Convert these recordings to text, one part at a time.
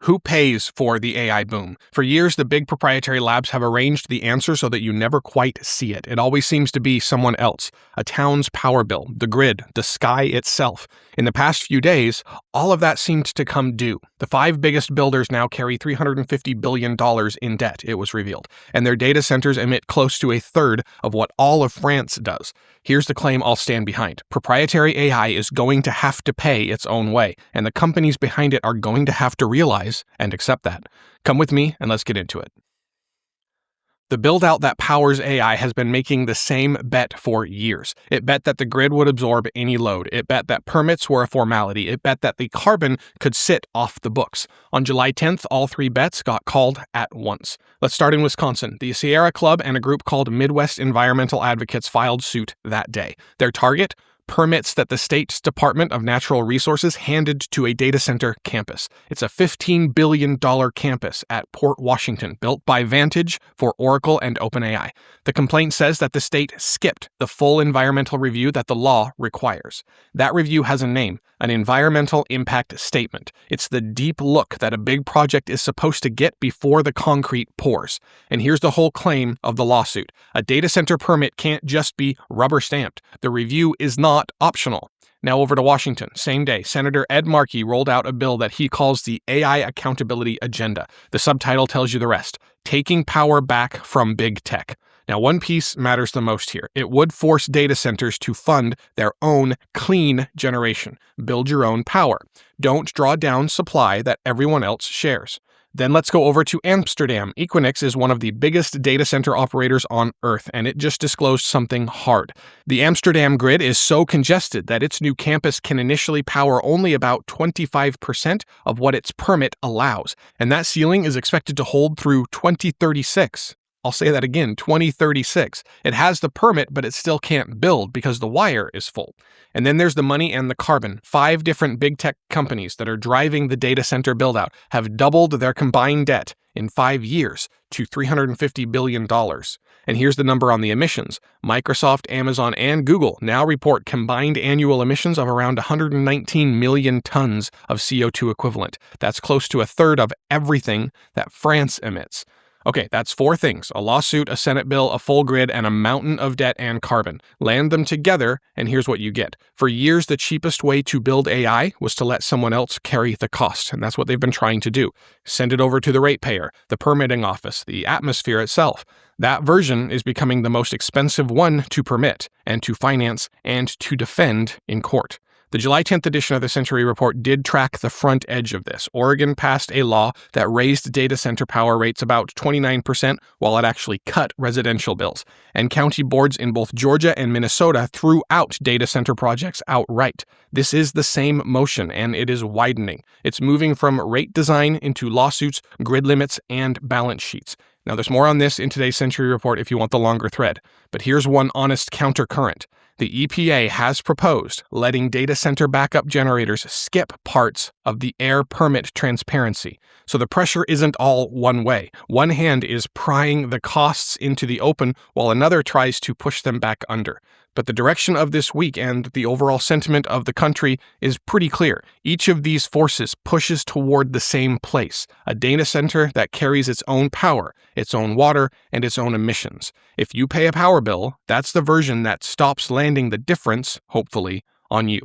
Who pays for the AI boom? For years, the big proprietary labs have arranged the answer so that you never quite see it. It always seems to be someone else, a town's power bill, the grid, the sky itself. In the past few days, all of that seemed to come due. The 5 biggest builders now carry $350 billion in debt, it was revealed, and their data centers emit close to a third of what all of France does. Here's the claim I'll stand behind. Proprietary AI is going to have to pay its own way, and the companies behind it are going to have to realize and accept that. Come with me and let's get into it. The build-out that powers AI has been making the same bet for years. It bet that the grid would absorb any load. It bet that permits were a formality. It bet that the carbon could sit off the books. On July 10th, all 3 bets got called at once. Let's start in Wisconsin. The Sierra Club and a group called Midwest Environmental Advocates filed suit that day. Their target? Permits that the state's Department of Natural Resources handed to a data center campus. It's a $15 billion campus at Port Washington, built by Vantage for Oracle and OpenAI. The complaint says that the state skipped the full environmental review that the law requires. That review has a name, an environmental impact statement. It's the deep look that a big project is supposed to get before the concrete pours. And here's the whole claim of the lawsuit. A data center permit can't just be rubber stamped. The review is not optional. Now over to Washington. Same day, Senator Ed Markey rolled out a bill that he calls the AI Accountability Agenda. The subtitle tells you the rest. Taking power back from big tech. Now, one piece matters the most here. It would force data centers to fund their own clean generation. Build your own power. Don't draw down supply that everyone else shares. Then let's go over to Amsterdam. Equinix is one of the biggest data center operators on Earth, and it just disclosed something hard. The Amsterdam grid is so congested that its new campus can initially power only about 25% of what its permit allows, and that ceiling is expected to hold through 2036. I'll say that again, 2036. It has the permit, but it still can't build because the wire is full. And then there's the money and the carbon. 5 different big tech companies that are driving the data center buildout have doubled their combined debt in 5 years to $350 billion. And here's the number on the emissions. Microsoft, Amazon, and Google now report combined annual emissions of around 119 million tons of CO2 equivalent. That's close to a third of everything that France emits. Okay, that's 4 things: a lawsuit, a Senate bill, a full grid, and a mountain of debt and carbon. Land them together, and here's what you get. For years, the cheapest way to build AI was to let someone else carry the cost, and that's what they've been trying to do. Send it over to the ratepayer, the permitting office, the atmosphere itself. That version is becoming the most expensive one to permit, and to finance, and to defend in court. The July 10th edition of the Century Report did track the front edge of this. Oregon passed a law that raised data center power rates about 29%, while it actually cut residential bills. And county boards in both Georgia and Minnesota threw out data center projects outright. This is the same motion, and it is widening. It's moving from rate design into lawsuits, grid limits, and balance sheets. Now, there's more on this in today's Century Report if you want the longer thread. But here's one honest countercurrent. The EPA has proposed letting data center backup generators skip parts of the air permit transparency. So the pressure isn't all one way. One hand is prying the costs into the open while another tries to push them back under. But the direction of this week and the overall sentiment of the country is pretty clear. Each of these forces pushes toward the same place, a data center that carries its own power, its own water, and its own emissions. If you pay a power bill, that's the version that stops landing the difference, hopefully, on you.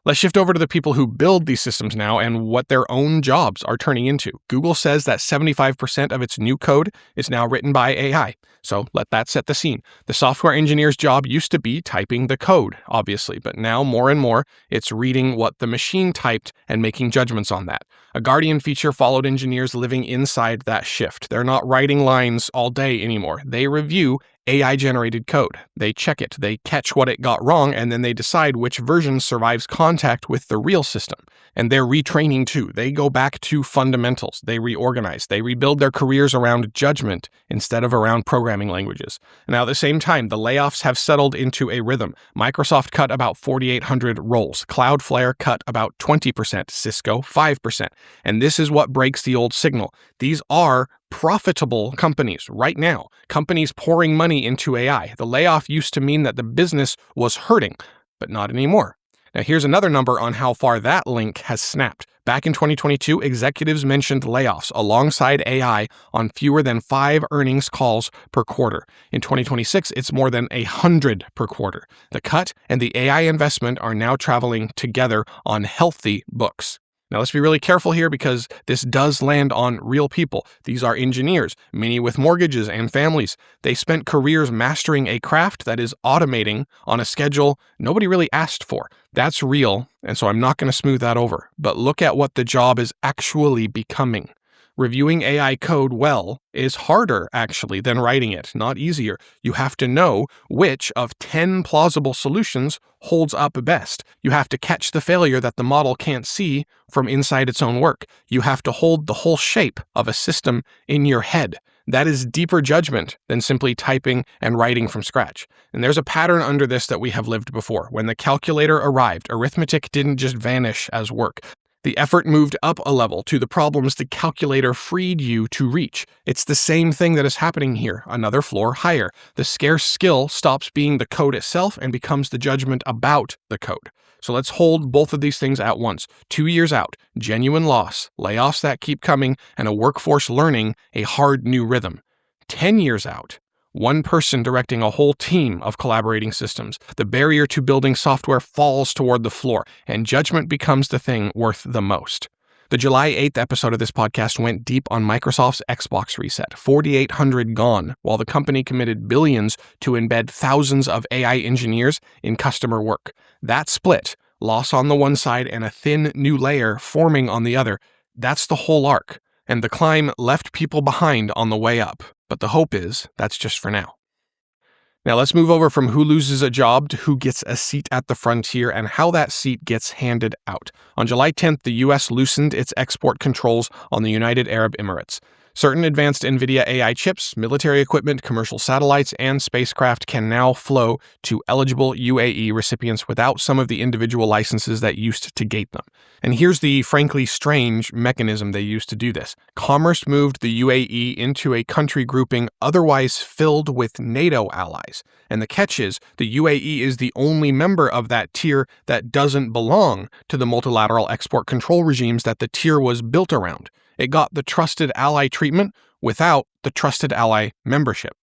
Let's shift over to the people who build these systems now and what their own jobs are turning into. Google says that 75% of its new code is now written by AI. So let that set the scene. The software engineer's job used to be typing the code, obviously, but now more and more it's reading what the machine typed and making judgments on that. A Guardian feature followed engineers living inside that shift. They're not writing lines all day anymore. They review AI-generated code. They check it, they catch what it got wrong, and then they decide which version survives contact with the real system. And they're retraining too. They go back to fundamentals. They reorganize. They rebuild their careers around judgment instead of around programming languages. Now, at the same time, the layoffs have settled into a rhythm. Microsoft cut about 4,800 roles. Cloudflare cut about 20%. Cisco, 5%. And this is what breaks the old signal. These are profitable companies right now, companies pouring money into AI. The layoff used to mean that the business was hurting, but not anymore. Now, here's another number on how far that link has snapped. Back in 2022, executives mentioned layoffs alongside AI on fewer than 5 earnings calls per quarter. In 2026, it's more than 100 per quarter. The cut and the AI investment are now traveling together on healthy books. Now, let's be really careful here because this does land on real people. These are engineers, many with mortgages and families. They spent careers mastering a craft that is automating on a schedule nobody really asked for. That's real, and so I'm not going to smooth that over. But look at what the job is actually becoming. Reviewing AI code well is harder, actually, than writing it, not easier. You have to know which of 10 plausible solutions holds up best. You have to catch the failure that the model can't see from inside its own work. You have to hold the whole shape of a system in your head. That is deeper judgment than simply typing and writing from scratch. And there's a pattern under this that we have lived before. When the calculator arrived, arithmetic didn't just vanish as work. The effort moved up a level to the problems the calculator freed you to reach. It's the same thing that is happening here, another floor higher. The scarce skill stops being the code itself and becomes the judgment about the code. So let's hold both of these things at once. 2 years out, genuine loss, layoffs that keep coming, and a workforce learning a hard new rhythm. 10 years out, one person directing a whole team of collaborating systems. The barrier to building software falls toward the floor, and judgment becomes the thing worth the most. The July 8th episode of this podcast went deep on Microsoft's Xbox reset, 4,800 gone, while the company committed billions to embed thousands of AI engineers in customer work. That split, loss on the one side and a thin new layer forming on the other, that's the whole arc. And the climb left people behind on the way up. But the hope is that's just for now. Now let's move over from who loses a job to who gets a seat at the frontier and how that seat gets handed out. On July 10th, the U.S. loosened its export controls on the United Arab Emirates. Certain advanced Nvidia AI chips, military equipment, commercial satellites, and spacecraft can now flow to eligible UAE recipients without some of the individual licenses that used to gate them. And here's the frankly strange mechanism they used to do this. Commerce moved the UAE into a country grouping otherwise filled with NATO allies. And the catch is, the UAE is the only member of that tier that doesn't belong to the multilateral export control regimes that the tier was built around. It got the trusted ally treatment without the trusted ally membership.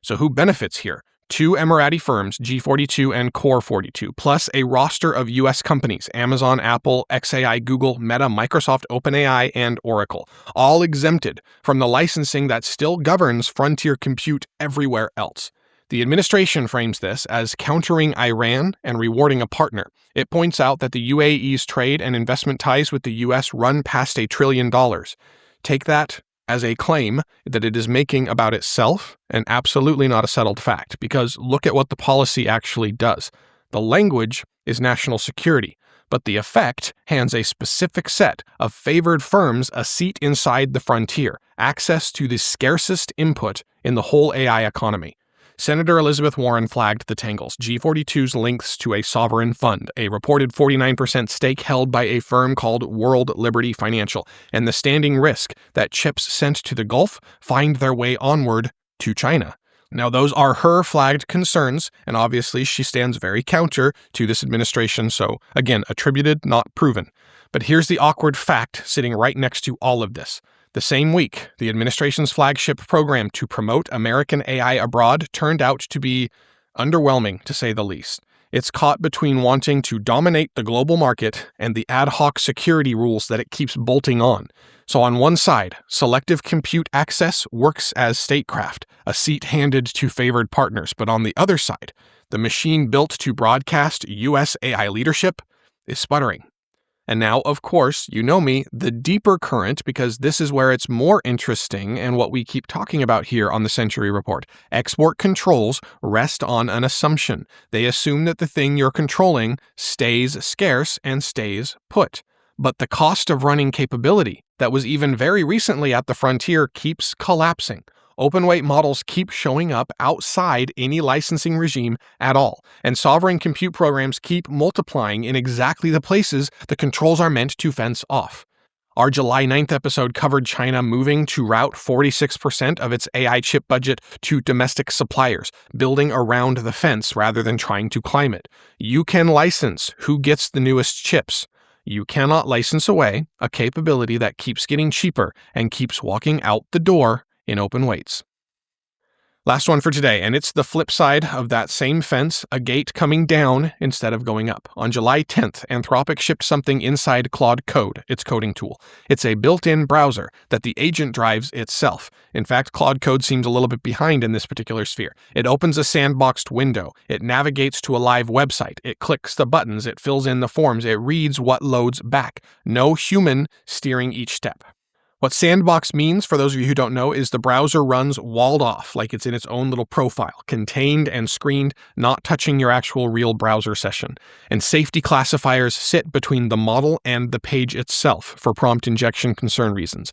So who benefits here? 2 Emirati firms, G42 and Core42, plus a roster of U.S. companies, Amazon, Apple, xAI, Google, Meta, Microsoft, OpenAI, and Oracle, all exempted from the licensing that still governs frontier compute everywhere else. The administration frames this as countering Iran and rewarding a partner. It points out that the UAE's trade and investment ties with the U.S. run past $1 trillion. Take that as a claim that it is making about itself and absolutely not a settled fact, because look at what the policy actually does. The language is national security, but the effect hands a specific set of favored firms a seat inside the frontier, access to the scarcest input in the whole AI economy. Senator Elizabeth Warren flagged the tangles, G42's links to a sovereign fund, a reported 49% stake held by a firm called World Liberty Financial, and the standing risk that chips sent to the Gulf find their way onward to China. Now, those are her flagged concerns, and obviously she stands very counter to this administration, so again, attributed, not proven. But here's the awkward fact sitting right next to all of this. The same week, the administration's flagship program to promote American AI abroad turned out to be underwhelming, to say the least. It's caught between wanting to dominate the global market and the ad hoc security rules that it keeps bolting on. So on one side, selective compute access works as statecraft, a seat handed to favored partners. But on the other side, the machine built to broadcast U.S. AI leadership is sputtering. And now, of course, you know me, the deeper current, because this is where it's more interesting and what we keep talking about here on the Century Report. Export controls rest on an assumption. They assume that the thing you're controlling stays scarce and stays put. But the cost of running capability that was even very recently at the frontier keeps collapsing. Open-weight models keep showing up outside any licensing regime at all, and sovereign compute programs keep multiplying in exactly the places the controls are meant to fence off. Our July 9th episode covered China moving to route 46% of its AI chip budget to domestic suppliers, building around the fence rather than trying to climb it. You can license who gets the newest chips. You cannot license away a capability that keeps getting cheaper and keeps walking out the door in open weights. Last one for today, and it's the flip side of that same fence, a gate coming down instead of going up. On July 10th, Anthropic shipped something inside Claude Code, its coding tool. It's a built-in browser that the agent drives itself. In fact, Claude Code seems a little bit behind in this particular sphere. It opens a sandboxed window. It navigates to a live website. It clicks the buttons. It fills in the forms. It reads what loads back. No human steering each step. What sandbox means, for those of you who don't know, is the browser runs walled off, like it's in its own little profile, contained and screened, not touching your actual real browser session. And safety classifiers sit between the model and the page itself for prompt injection concern reasons.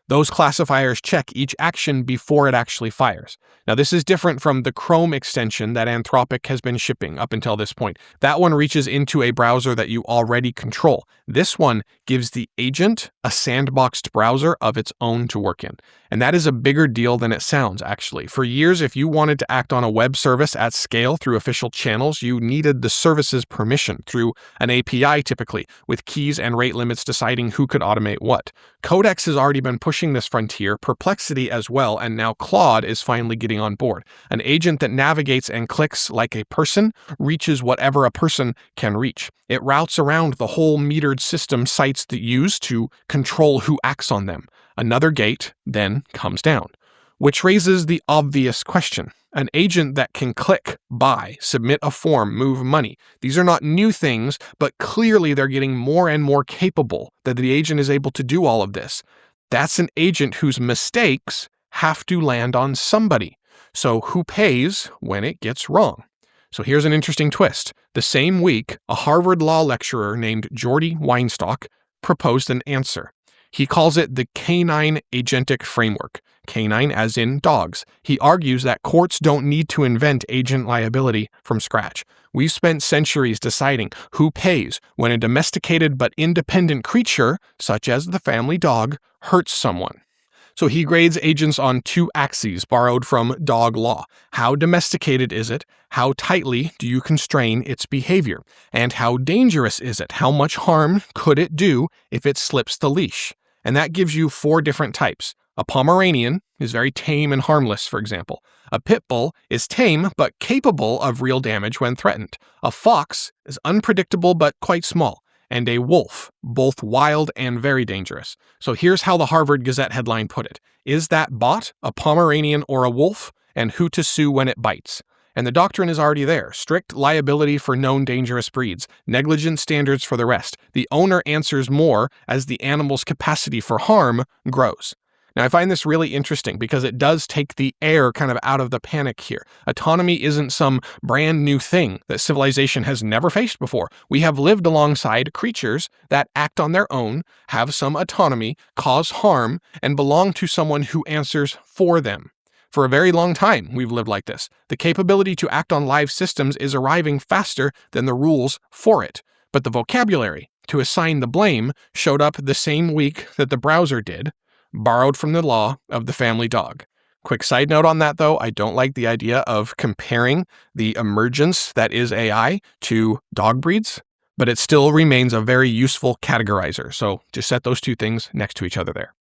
Those classifiers check each action before it actually fires. Now, this is different from the Chrome extension that Anthropic has been shipping up until this point. That one reaches into a browser that you already control. This one gives the agent a sandboxed browser of its own to work in. And that is a bigger deal than it sounds, actually. For years, if you wanted to act on a web service at scale through official channels, you needed the service's permission through an API typically, with keys and rate limits deciding who could automate what. Codex has already been pushing this frontier, Perplexity as well, and now Claude is finally getting on board. An agent that navigates and clicks like a person reaches whatever a person can reach. It routes around the whole metered system sites that use to control who acts on them. Another gate then comes down, which raises the obvious question. An agent that can click, buy, submit a form, move money. These are not new things, but clearly they're getting more and more capable that the agent is able to do all of this. That's an agent whose mistakes have to land on somebody. So who pays when it gets wrong? So here's an interesting twist. The same week, a Harvard law lecturer named Jordi Weinstock proposed an answer. He calls it the canine agentic framework. Canine as in dogs. He argues that courts don't need to invent agent liability from scratch. We've spent centuries deciding who pays when a domesticated but independent creature, such as the family dog, hurts someone. So he grades agents on two axes borrowed from dog law. How domesticated is it? How tightly do you constrain its behavior? And how dangerous is it? How much harm could it do if it slips the leash? And that gives you four different types. A Pomeranian is very tame and harmless, for example. A pit bull is tame but capable of real damage when threatened. A fox is unpredictable but quite small. And a wolf, both wild and very dangerous. So here's how the Harvard Gazette headline put it. Is that bot a Pomeranian or a wolf? And who to sue when it bites? And the doctrine is already there. Strict liability for known dangerous breeds. Negligent standards for the rest. The owner answers more as the animal's capacity for harm grows. Now, I find this really interesting because it does take the air kind of out of the panic here. Autonomy isn't some brand new thing that civilization has never faced before. We have lived alongside creatures that act on their own, have some autonomy, cause harm, and belong to someone who answers for them. For a very long time, we've lived like this. The capability to act on live systems is arriving faster than the rules for it. But the vocabulary to assign the blame showed up the same week that the browser did, borrowed from the law of the family dog. Quick side note on that, though, I don't like the idea of comparing the emergence that is AI to dog breeds, but it still remains a very useful categorizer. So just set those two things next to each other there.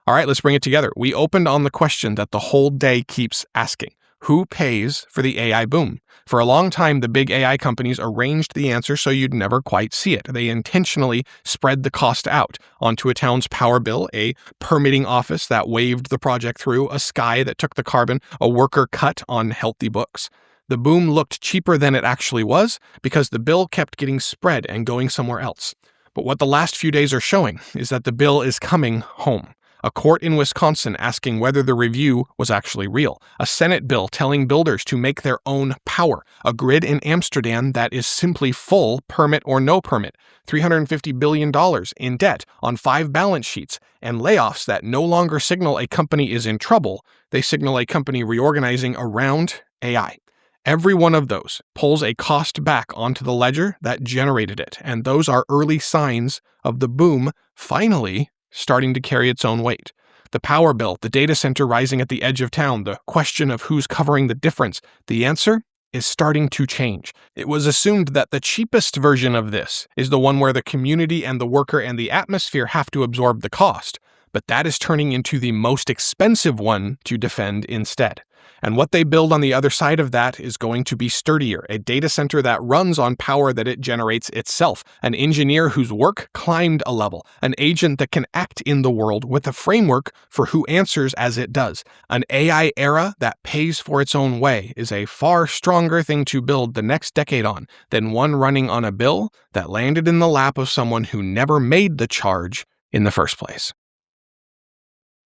All right, let's bring it together. We opened on the question that the whole day keeps asking. Who pays for the AI boom? For a long time, the big AI companies arranged the answer so you'd never quite see it. They intentionally spread the cost out onto a town's power bill, a permitting office that waved the project through, a sky that took the carbon, a worker cut on healthy books. The boom looked cheaper than it actually was because the bill kept getting spread and going somewhere else. But what the last few days are showing is that the bill is coming home. A court in Wisconsin asking whether the review was actually real. A Senate bill telling builders to make their own power. A grid in Amsterdam that is simply full, permit or no permit. $350 billion in debt on 5 balance sheets. And layoffs that no longer signal a company is in trouble. They signal a company reorganizing around AI. Every one of those pulls a cost back onto the ledger that generated it. And those are early signs of the boom finally starting to carry its own weight. The power bill, the data center rising at the edge of town, the question of who's covering the difference, the answer is starting to change. It was assumed that the cheapest version of this is the one where the community and the worker and the atmosphere have to absorb the cost, but that is turning into the most expensive one to defend instead. And what they build on the other side of that is going to be sturdier, a data center that runs on power that it generates itself, an engineer whose work climbed a level, an agent that can act in the world with a framework for who answers as it does. An AI era that pays for its own way is a far stronger thing to build the next decade on than one running on a bill that landed in the lap of someone who never made the charge in the first place.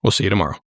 We'll see you tomorrow.